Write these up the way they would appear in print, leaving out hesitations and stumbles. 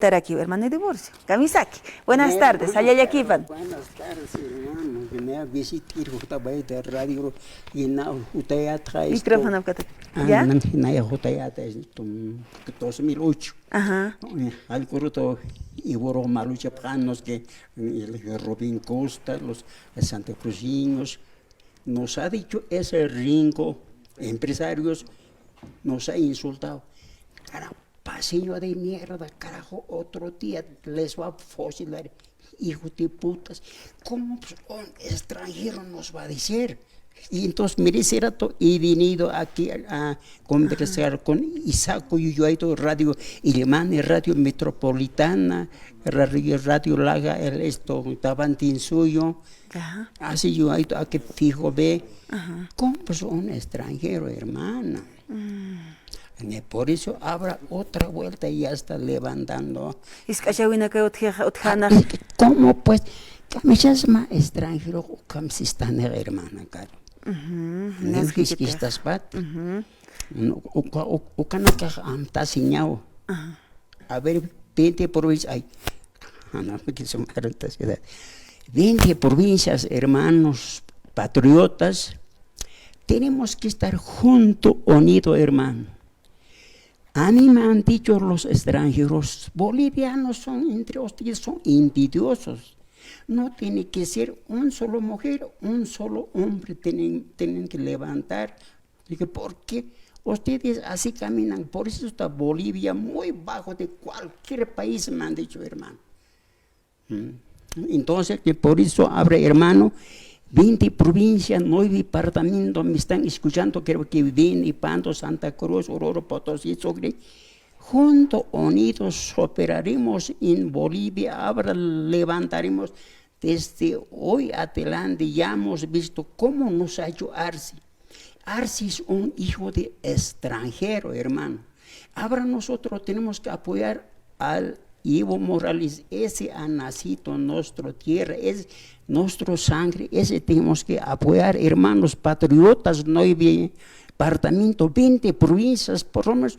Aquí, hermano de divorcio. Kamisaki. Buenas tardes. Ayayaquipan. Buenas tardes, hermano. Venía a visitar Jutabay de radio y na Jutayatra. Micrófono, ¿ya? Na Jutayata es 2008. Ajá. Al corto y Boro Malucha Pranos que Robin Costa, los Santa Cruzinos, nos ha dicho ese Ringo, empresarios, nos ha insultado. Caramba. Pasillo de mierda, carajo, otro día les va a fusilar, hijo de putas. ¿Cómo pues, un extranjero nos va a decir? Y entonces, mire, ese rato he venido aquí a conversar con Isaac Yuyuaito Radio Ilemán, Radio Metropolitana, Radio Laga, esto, Tabantín suyo. Así yo a que fijo ve, ¿cómo pues un extranjero, hermana? Por eso habrá otra vuelta y ya está levantando. ¿Cómo pues? ¿Cómo se llama extranjero? ¿Cómo se está en hermana, caro? ¿Es que estás pat? ¿O que no que está señado? A ver, 20 provincias. Ay, no me quiso matar esta ciudad. 20 provincias, hermanos, patriotas. Tenemos que estar juntos, unidos, hermano. A mí me han dicho los extranjeros, bolivianos son entre ustedes, son envidiosos. No tiene que ser un solo mujer, un solo hombre, tienen que levantar. Dije, ¿por qué? Ustedes así caminan, por eso está Bolivia muy bajo de cualquier país, me han dicho, hermano. Entonces, que por eso abre, hermano, 20 provincias, 9 departamentos me están escuchando, creo que Beni, Pando, Santa Cruz, Oruro, Potosí, Sucre. Juntos, unidos, operaremos en Bolivia, ahora levantaremos. Desde hoy adelante ya hemos visto cómo nos ha hecho Arce. Arce es un hijo de extranjero, hermano. Ahora nosotros tenemos que apoyar al Evo Morales, ese ha nacido en nuestra tierra, es nuestra sangre, ese tenemos que apoyar, hermanos patriotas, 9 departamentos, 20 provincias, por lo menos,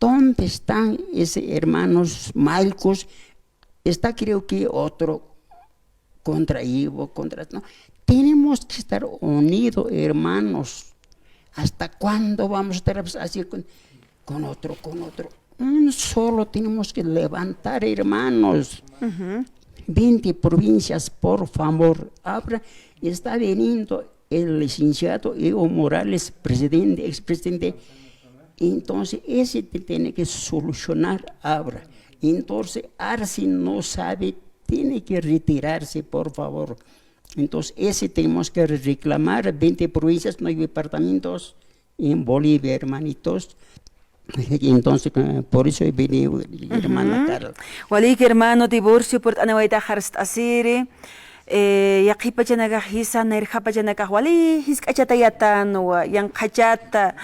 ¿dónde están esos hermanos malcos? Está creo que otro contra Evo, no, tenemos que estar unidos, hermanos. ¿Hasta cuándo vamos a estar así con otro? Un solo tenemos que levantar, hermanos. 20 provincias, por favor. Ahora está veniendo el licenciado Evo Morales, presidente, expresidente. Entonces, ese tiene que solucionar ahora. Entonces, Arce no sabe, tiene que retirarse, por favor. Entonces, ese tenemos que reclamar, 20 provincias, 9 departamentos en Bolivia, hermanitos. Y entonces, por eso he venido, hermana Carla. Walik, hermano, divorcio por anawaita harst asiri. Yaqipa janaga hisa, nerjapa janaga wali, hiskachata yatano, yankachata.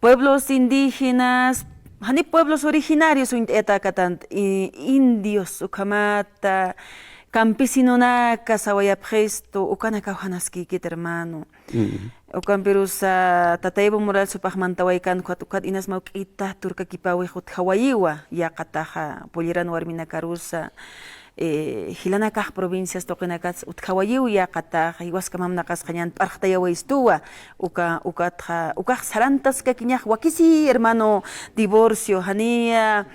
Pueblos indígenas, hani pueblos originarios, indios, ukamata, campesino naka, sawayapgesto, ukanaka hanaski, kit hermano. Okan pirusa tataybo moral supagmantawaykan kuat inas mauqita turka kipawi hut hawayiwa yaqataja poliran warmina karusa hilanakaj provincias toqinakas uthawayiw yaqataja iwaskamamnakas qañan p'arqtayawaystuwa ukaj sarantas kakiñaj wakisi hermano divorcio hania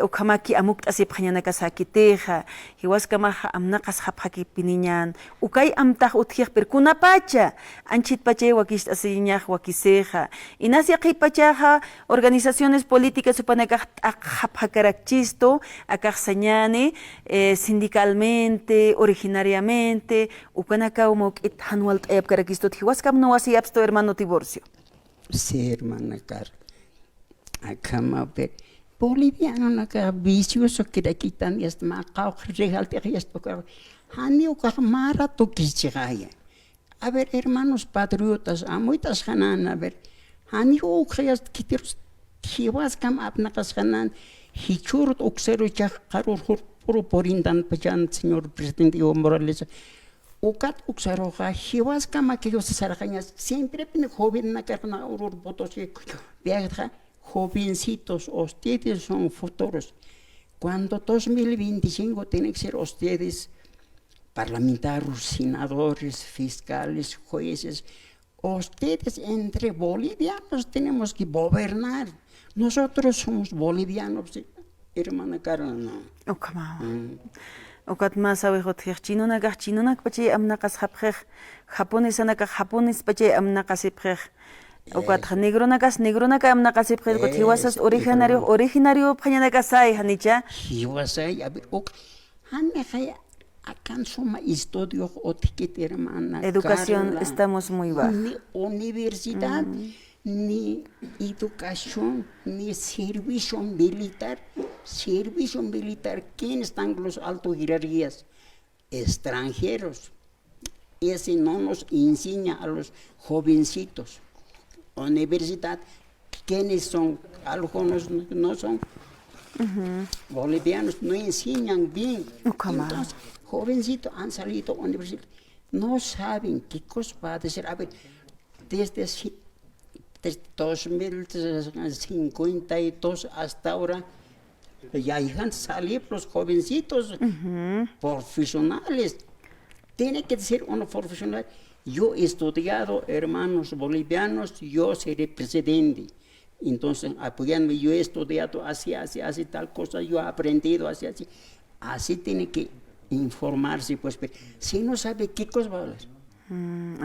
ukamaki amukt'asip qañanakas hakiteja iwaskamaja amnakas hap'haki piniñan ukay amtaj utjiq pirkunapacha anchit pachay wakisht'asiñaj wakiseja inasya qhipachaja organizaciones políticas supanakaj hap'hakarakchisto akaj sañani sindicalmente, originariamente, ukanaka umok'it hanwal t'ayapkarakisto tjiwaskam no wasiyapsto hermano divorcio. Sí, hermana Carla. Acá me ver. Boliviano naka vicioso que de aquí tan es macao regal te esto que hanio mara to kichigaya. A ver, hermanos patriotas, a muitas hanan a ver. Hanio creas kitiros tjiwaskam apnakas hanan hichurut oxero ya qarur por indan pachan señor presidente Evo Morales ukat uxaroja hiwaskama que yo se sarjañas siempre pene joven na carna urur potosí viaja jovencitos ustedes son futuros Cuando 2025 tienen que ser ustedes parlamentarios, senadores, fiscales, jueces, ustedes entre bolivianos tenemos que gobernar. Nosotros somos bolivianos, hermana Carla, no. Ukama. Ukat más abejo chinunaka pache amnakas haprej japones anaka japones pache amnakas iprej. Ukat negronaka amnakas iprej kot hiwasas originario pañanaka sai hanicha. Hiwasay a ver hanme akan suma estudio otikit hermana Educación Carla. estamos muy baja. Ni universidad, ni educación, ni servicio militar. Servicio militar, ¿quién están los altos jerarquías? Extranjeros. Ese no nos enseña a los jovencitos. Universidad, ¿quiénes son? Algunos no son. Bolivianos no enseñan bien. Entonces, jovencitos han salido a la universidad, no saben qué cosa va a decir. A ver, desde 2052 hasta ahora, ya han salido los jovencitos profesionales. Tiene que ser uno profesional. Yo he estudiado, hermanos bolivianos, yo seré presidente. Entonces, apoyándome, yo he estudiado así, tal cosa, yo he aprendido así. Así tiene que informarse, pues, pero si no sabe qué cosa va a hablar.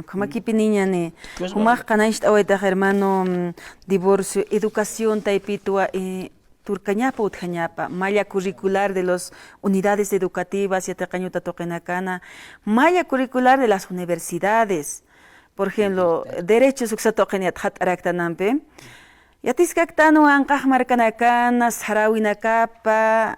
Como aquí niña ne, como canais ahorita hermano divorcio, educación taipitua turcañapa utcañapa, malla curricular de las unidades educativas y tacañuta toquenacana, malla curricular de las universidades, por ejemplo, derechos uxatoqueniat hat araktanampe, yatiskactano ankaj marcanacana, sarawinacapa,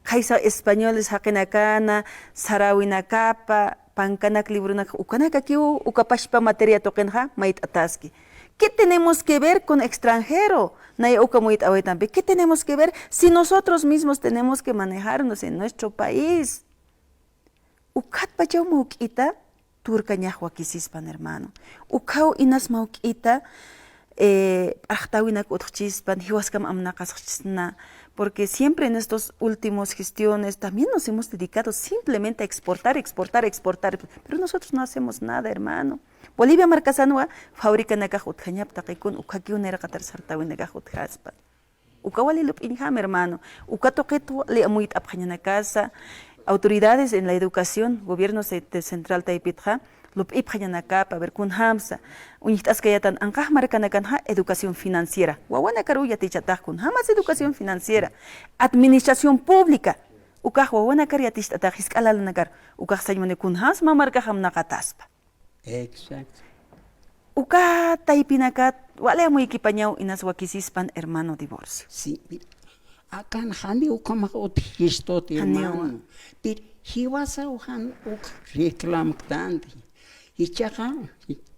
kaisa españoles hakenacana, sarawinacapa, pancanak librunak ukanaka kiu ukapashpa materia tokenja mait ataski. ¿Qué tenemos que ver con extranjero? ¿Qué tenemos que ver si nosotros mismos tenemos que manejarnos en nuestro país? Ukat pachau maukita turkañahua kisispan hermano. Ukau inas maukita achtawinak utchispan hiwaskam amnakaschisna. Porque siempre en estas últimas gestiones también nos hemos dedicado simplemente a exportar, pero nosotros no hacemos nada, hermano. Bolivia marcasanua fabrica nakajut jañap taquicun ukakiun era qatar sartawin nakajut jaspa. Ukawali lup inham, hermano. Ukatoquetu le amuit apjañana casa. Autoridades en la educación, gobierno central taipitja, lup ipjañanacapa, ver kun hamsa. Unitascayatan ankaj marcanacanja educación financiera. Wawana karuya tichatajkun, jamás educación financiera. Administración pública. Ukaj wawana kariatistatajis kalalanagar. Ukaj saymane kun hams mamarkajam nakataspa. Exacto. Uka taipinakat, wale muy equipañao inas wakisispan hermano divorcio. Sí, mira. Akan hani ukama uthisto hermano. Pero hiwasa uhan reclam tanto. Y chaja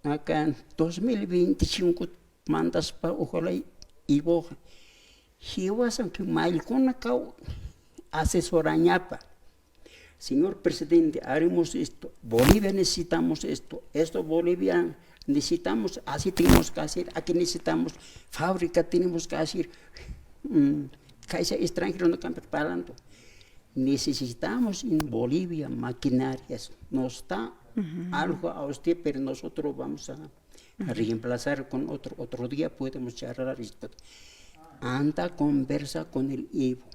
akan 2025 mandas pa ojalá y boja. Hiwasa que mailkona kau asesorañapa. Señor presidente, haremos esto. Bolivia necesitamos esto. Esto Bolivia necesitamos, así tenemos que hacer. Aquí necesitamos fábrica, tenemos que hacer. Caixa extranjero no están preparando. Necesitamos en Bolivia maquinarias. No está algo a usted, pero nosotros vamos a reemplazar con otro día. Podemos charlar esto. Anda, conversa con el Evo.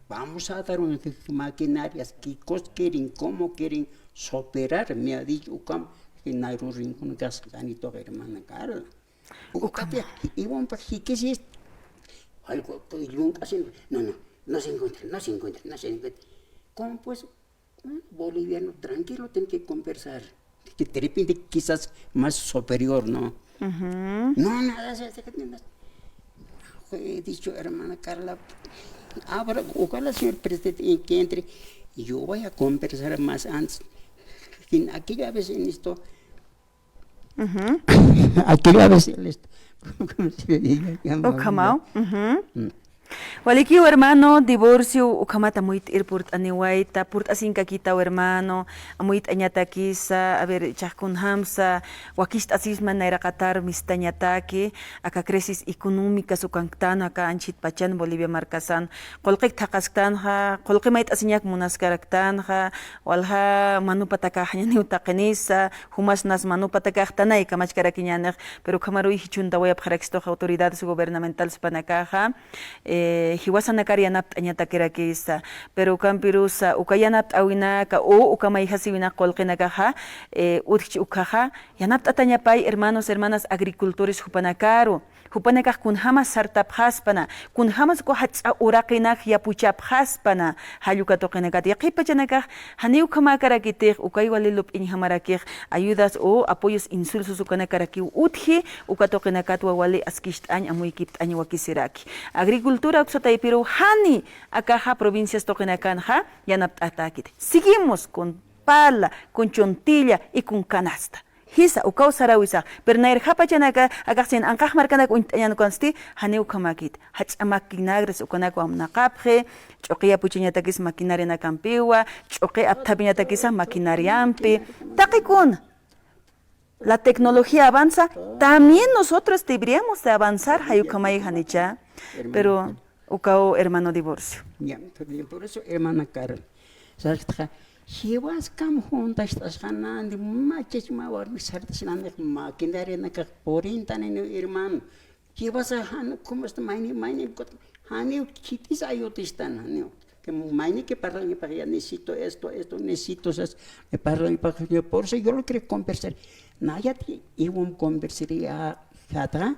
Vamos a dar unas maquinarias. ¿Qué cosas quieren? ¿Cómo quieren operar? Me ha dicho que Nairo Rincón Gascanito, hermana Carla. Y vamos para ¿qué es esto? Algo no se encuentra. ¿Cómo pues? Boliviano, tranquilo, tiene que conversar. Que de repente quizás más superior, ¿no? No, nada. He dicho, hermana Carla, ahora, ojalá señor presidente que entre, yo voy a conversar más antes. En aquella vez en esto, aquella vez en esto, ¿cómo se llama? Waliki hermano divorcio ukamata muit irpurt aniwaita purt asinka kita hermano amuit añata kisa a ver chakun hamsa wakist asisma naira qatar mistañataki aka crisis económica sukanktan aka anchit pachan Bolivia marcasan qolqik thaqasktanha qolqimait asinyak munaskaraktanha walha manupatakaña niutaqinisa humasnas manupatakaxtanay kamachkarakiñanej pero kamaruy hichunta wayap qarakisto autoridades gubernamentales panakaja hiwasanakari yanapt añatakirakisa pero kampirusa ukayanapt awinaka o ukamay hasiwina qolqinakaja utchi ukaja yanapt atañapay hermanos hermanas agricultores hupanakaru hupanakaj kunhamas sartapjaspana kunhamas ko hatsa uraqinak yapuchapjaspana hallukatoqinakat yaqipachanakaj haniw kamakarakitig ukay walilup inhamarakij ayudas o apoyos insulsos ukanakarakij utji ukatoqinakat wawali askishtañ amuykiptañ wakisiraki agricultura uksataypiru hani akaja provincias toqinakanja yanapt atakit seguimos con pala con chontilla y con canasta hisa ukaw sarawisa pero nair hapachanaka akaksin angkah markanak untayan konsti hani ukamakit hachamakinagres ukanak wamnaqapje choqiya puchiñatakis maquinaria nakampiwa choqi aptapiñatakisa maquinariampi taqikun la tecnología avanza también nosotros deberíamos de avanzar hayukamay hanicha pero ukaw hermano divorcio Ya, por eso hermana Carol sabes Hiwas kam juntas tas hanandi machis mawar misartas nande maquinaria na porintan en hermano. Hiwas han como esta maini kot hani kitis ayotistan hani que maini que para necesito esto necesito esas para por eso yo lo quiero conversar. Nayati iwon conversaría hata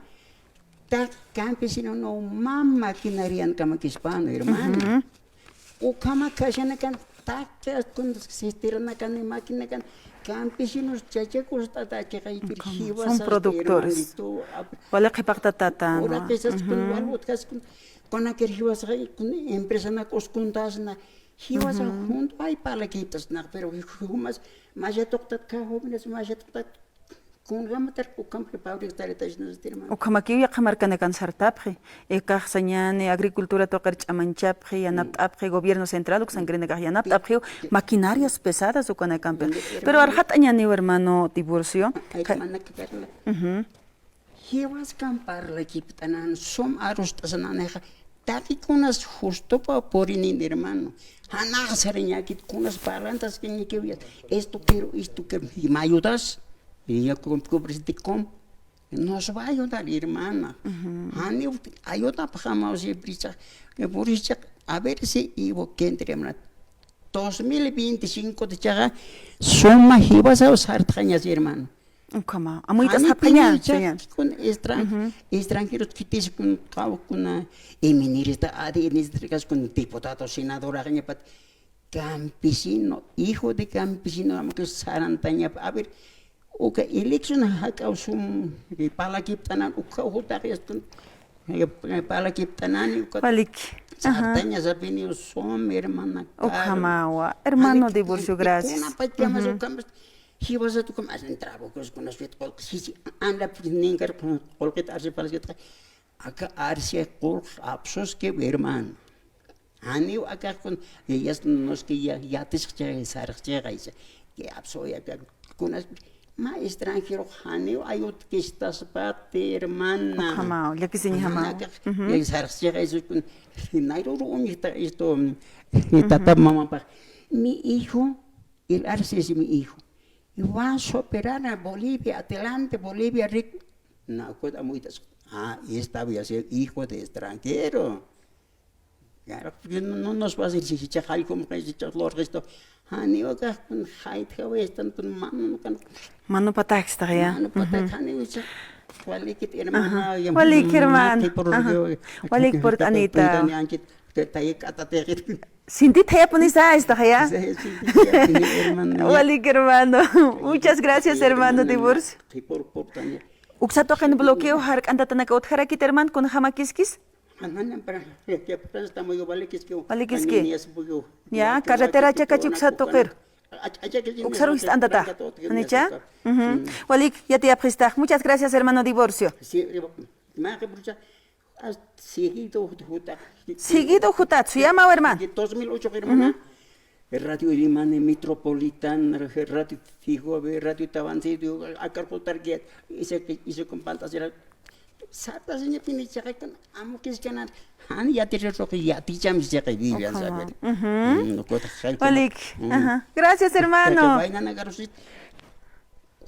ta campesino no mamma maquinaria kama kispano hermano. O kama kashanakan tacas con se estiran acá en máquina can campesinos chachacos son productores wala qipaqtatata ahora que esas con walbotas con aquel hibas con empresa na coscuntas na hibas junto hay para quitas na pero más ya toctat ka jóvenes más ya toctat con ramatar o campo para estar etajnos terma o kamakiw yaqamarkanakan sartapje ekajsañani agricultura toqarch amanchapje yanaptapje gobierno central uksangrenakaj yanaptapje maquinarias pesadas ukanakampe pero arhat añani hermano divorcio Hiwas campar la kiptanan som aros tasananeja takikunas justo pa porini hermano hana sariñakit kunas parlantas que ni que esto quiero y me ayudas y yo como com nos va a ayudar hermana hani ayuda pajama si prisa que por eso a ver si ibo que entre 2025 de chaga suma hibas a usar trañas hermano kama amuitas hapaña con extranjeros que te con eminirista administrativas con diputado senador campesino hijo de campesino que sarantaña a ver o que elección hakausum palakiptanan ukahutariastun palakiptanan Palik sartañas avenido som hermana Okamawa hermano divorcio gracias una pachama su campos hibas tu como entraba con las vet si anda ningar colquet arse para que acá arse col absos que hermano ani acá con ellas nos que ya te sarche que abso ya con ma extranjero haneo ayot que estás pate hermana Hamao ya que seña hamao ya sarche eso con nairo esto tata mamá pa mi hijo el arce es mi hijo y vas a operar a Bolivia adelante Bolivia rico no cosa muitas esta voy a ser hijo de extranjero claro no nos va a decir si chajal como que si chajlor esto hani oga con height que están con mano patax ya mano patak hani ucha walikit hermana walik hermano walik por Anita Sinti taya punisa esta ya walik hermano muchas gracias hermano divorcio uksato kan bloqueo hark anda tanaka utharakit hermano con hamakiskis ya carretera chakachuk satoker uksaru andata anicha walik ya te aprista muchas gracias hermano divorcio Seguido, Seguido Jutatsu, llama hermano. de 2008, hermana. Radio Limane Metropolitan, Radio Fijo, Radio Tabancillo, acá Jotarguet, hice con pantas, era. Sarta señor Pinichacan, amo que es ganar. Han ya te rezo que ya te llamas ya que vivían, ¿sabes? Valik, gracias hermano. Vayan a garosit.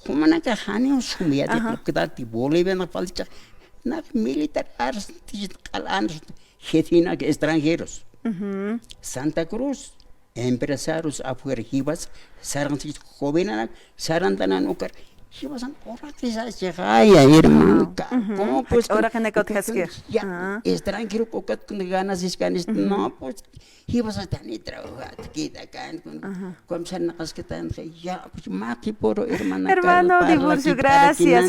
Humana que hani un sumia de que da ti Bolivia na falta. Na militar ars alandos jetina que extranjeros. Santa Cruz, empresarios afuera, saran jóvenes, sarandanan ukar. Hibasan ora quizás llegaya hermano. ¿Cómo pues? Ahora que necotesque. Ya, extranjero cocat con ganas es ganas. No, pues hibasan tan y trabajar, quita can con san nas que tan ya, pues maki por hermana. Hermano, divorcio, gracias.